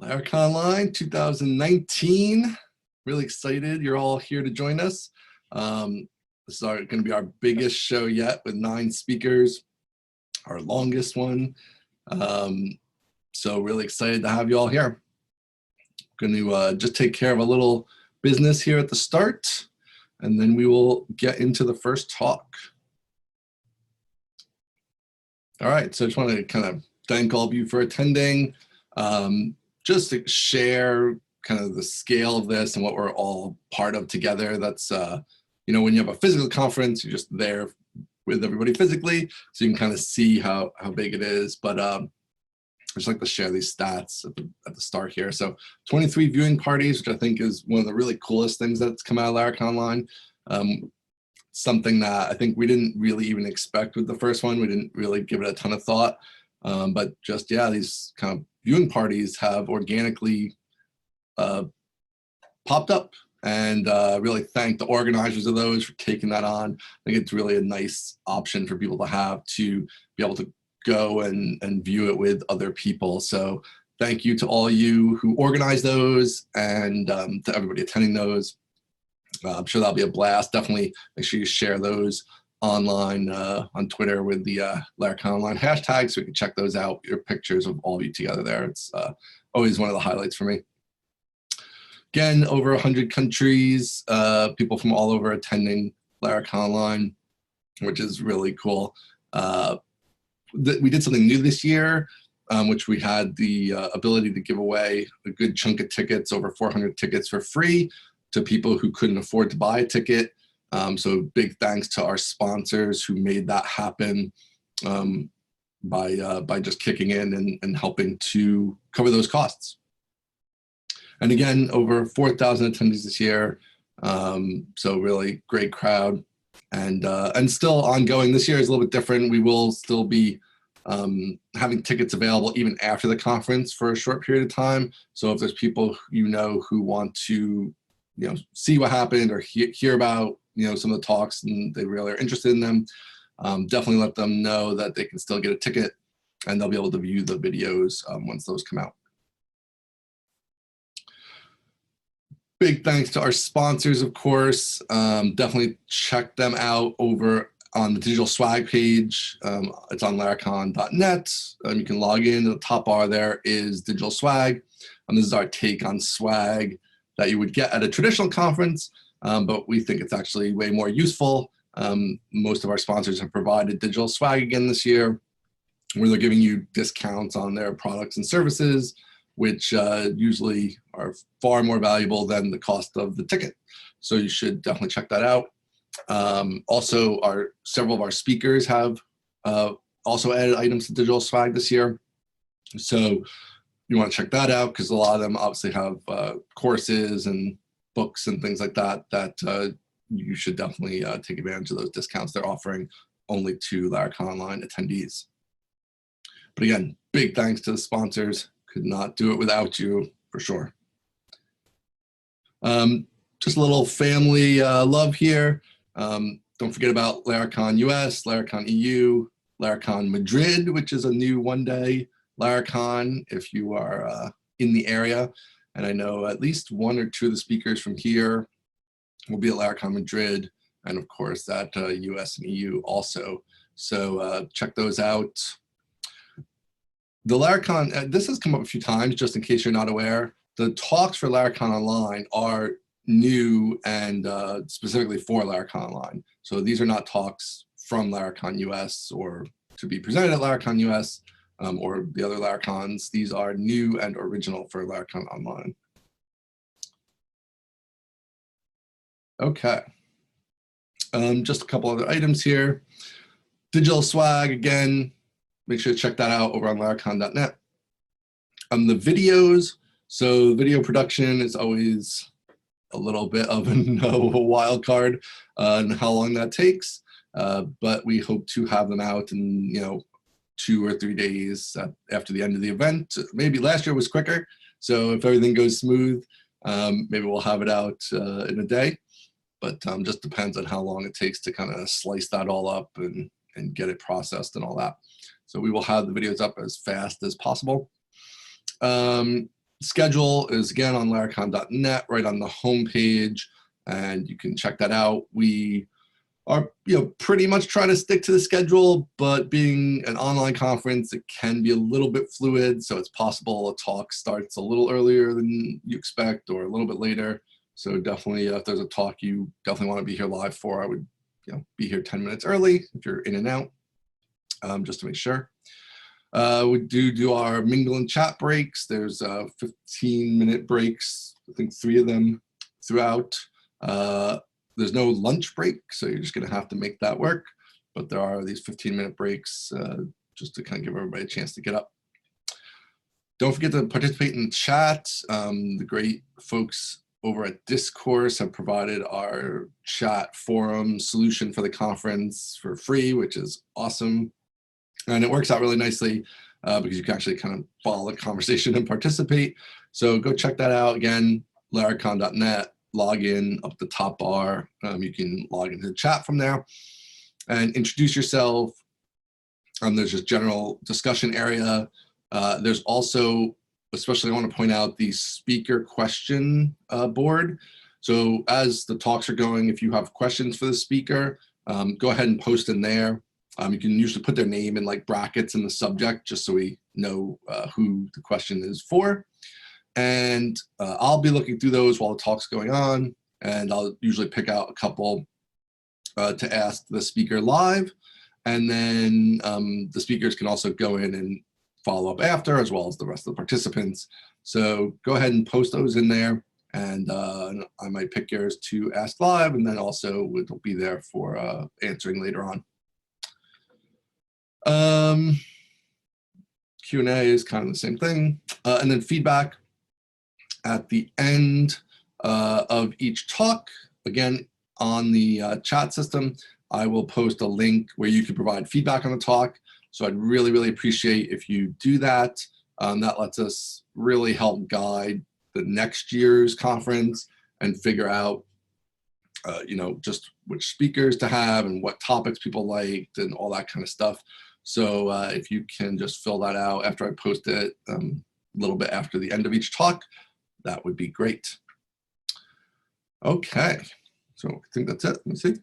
Laracon Online 2019. Really excited you're all here to join us. This is going to be our biggest show yet with 9 speakers, our longest one. So really excited to have you all here. Going to just take care of a little business here at the start, and then we will get into the first talk. All right, so I just want to kind of thank all of you for attending. Just to share kind of the scale of this and what we're all part of together. That's, you know, when you have a physical conference, you're just there with everybody physically, so you can kind of see how big it is. But I just like to share these stats at the start here. So 23 viewing parties, which I think is one of the really coolest things that's come out of Laracon Online. Something that I think we didn't really even expect with the first one. We didn't really give it a ton of thought. But just, yeah, these kind of viewing parties have organically popped up, and really thank the organizers of those for taking that on. I think it's really a nice option for people to have to be able to go and view it with other people. So thank you to all you who organize those, and to everybody attending those. I'm sure that'll be a blast. Definitely make sure you share those online on Twitter with the Laracon Online hashtag, so we can check those out, your pictures of all of you together there. It's always one of the highlights for me. Again, over 100 countries, people from all over attending Laracon Online, which is really cool. We did something new this year, which we had the ability to give away a good chunk of tickets, over 400 tickets for free to people who couldn't afford to buy a ticket. So big thanks to our sponsors who made that happen by just kicking in and helping to cover those costs. And again, over 4,000 attendees this year. So really great crowd, and still ongoing. This year is a little bit different. We will still be having tickets available even after the conference for a short period of time. So if there's people you know who want to, you know, see what happened or hear about, you know, some of the talks and they really are interested in them, definitely let them know that they can still get a ticket and they'll be able to view the videos once those come out. Big thanks to our sponsors, of course. Definitely check them out over on the digital swag page. It's on laracon.net. You can log in. The top bar there is digital swag. This is our take on swag that you would get at a traditional conference, but we think it's actually way more useful. Most of our sponsors have provided digital swag again this year, where they're giving you discounts on their products and services, which usually are far more valuable than the cost of the ticket. So you should definitely check that out. Also, several of our speakers have also added items to digital swag this year. So you want to check that out, because a lot of them obviously have courses and books and things like that, that you should definitely take advantage of those discounts they're offering only to Laracon Online attendees. But again, big thanks to the sponsors. Could not do it without you, for sure. Just a little family love here. Don't forget about Laracon US, Laracon EU, Laracon Madrid, which is a new one-day Laracon if you are in the area. And I know at least 1 or 2 of the speakers from here will be at Laracon Madrid, and of course at US and EU also. So check those out. The Laracon, this has come up a few times, just in case you're not aware. The talks for Laracon Online are new and specifically for Laracon Online. So these are not talks from Laracon US or to be presented at Laracon US or the other Laracons. These are new and original for Laracon Online. Okay. Just a couple other items here. Digital swag, again, make sure to check that out over on laracon.net. The videos, so video production is always a little bit of a wild card on how long that takes, but we hope to have them out in, you know, 2 or 3 days after the end of the event. Maybe last year was quicker, so if everything goes smooth, maybe we'll have it out in a day, but just depends on how long it takes to kind of slice that all up and get it processed and all that. So we will have the videos up as fast as possible. schedule is again on Laracon.net, right on the homepage, and you can check that out. We are, pretty much trying to stick to the schedule, but being an online conference, it can be a little bit fluid. So it's possible a talk starts a little earlier than you expect or a little bit later. So definitely, if there's a talk you definitely want to be here live for, I would, be here 10 minutes early if you're in and out, just to make sure. We do our mingle and chat breaks. There's 15-minute breaks, I think 3 of them throughout. There's no lunch break, so you're just going to have to make that work. But there are these 15-minute breaks just to kind of give everybody a chance to get up. Don't forget to participate in the chat. The great folks over at Discourse have provided our chat forum solution for the conference for free, which is awesome. And it works out really nicely because you can actually kind of follow the conversation and participate. So go check that out. Again, laracon.net, log in up the top bar. You can log into the chat from there and introduce yourself. There's just general discussion area. There's also, especially I want to point out the speaker question board. So as the talks are going, if you have questions for the speaker, go ahead and post in there. You can usually put their name in like brackets in the subject, just so we know who the question is for. And I'll be looking through those while the talk's going on, and I'll usually pick out a couple to ask the speaker live. And then the speakers can also go in and follow up after, as well as the rest of the participants. So go ahead and post those in there, and I might pick yours to ask live, and then also it'll be there for answering later on. Q&A is kind of the same thing. And then feedback at the end of each talk. Again, on the chat system, I will post a link where you can provide feedback on the talk. So I'd really, really appreciate if you do that. That lets us really help guide the next year's conference and figure out just which speakers to have and what topics people liked and all that kind of stuff. So if you can just fill that out after I post it a little bit after the end of each talk, that would be great. Okay, so I think that's it. Let me see.